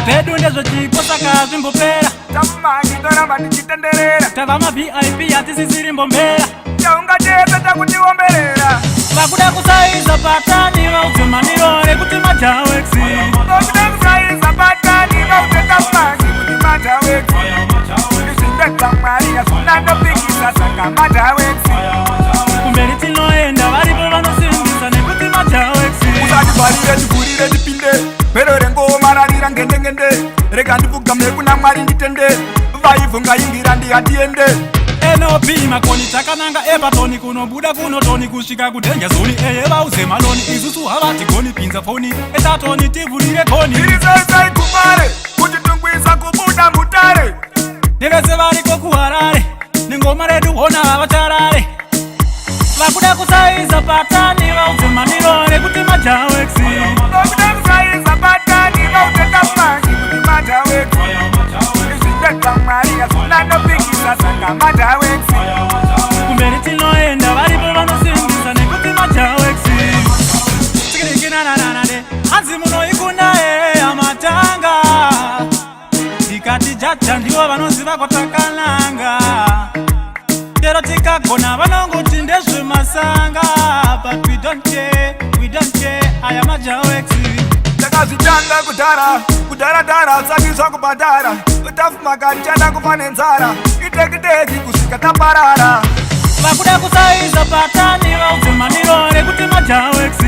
Pedu ndezo chikosa kazi mbopera tava ma VIP atisisiri mbombera vakuda kusaiza patani vauzemanirore kuti majawexi kumberi tinoenda varipo vanosimbisa nekuti majawexi usatibvarire tivhurire tipinde pero rengomararira ngendengende rega ndipfugamire kuna mwari nditende vaivhunga ingira ndihatiende NOP makoni takananga epatoni kunobuda kunotoni kusvika kudhenja zoni eye vauze maloni isusu havatigoni pinza foni etatoni tivhurire koni irisesai kumare kutitungwisa kubuda mutare nevese variko kuharare nengoma redu hona havacharare vakuda kusaiza patani vauze manirore kuti majawexi kumberi tinoenda varipo vanosimbisa nekuti majawexi sikirikinananane hanzi munoikunda amatanga tikati jaja ndivo vanoziva kwatakananga chero tikagona vanongoti ndezvemasanga but we don't care aya majawexi takazvitanga kudhara sakiswa kubhadhara utafumakari chada kufa nenzara itekiteki kusvika taparara vakuda kusaiza patani vauze manirore kuti majawexi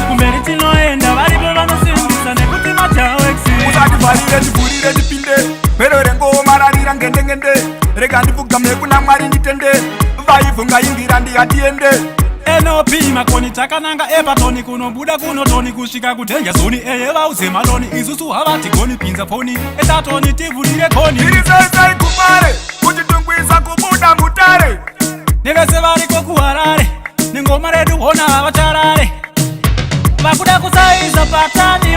kumberi tinoenda varipo vanosimbisa nekuti majawexi usatibvarire tivhurire tipinde pero rengomararira ngendengende rega ndipfugamire kuna mwari nditende vaivhunga ingira ndihatiende NOP makoni takananga epatoni kunobuda kunotoni kusvika kudhenja zoni eye vauze maloni isusu havatigoni pinza foni etatoni tivhurire koni irisesai kumare kutitungwisa kubuda mutare nevese variko kuharare nengoma redu hona havacharare vakuda kusaiza patani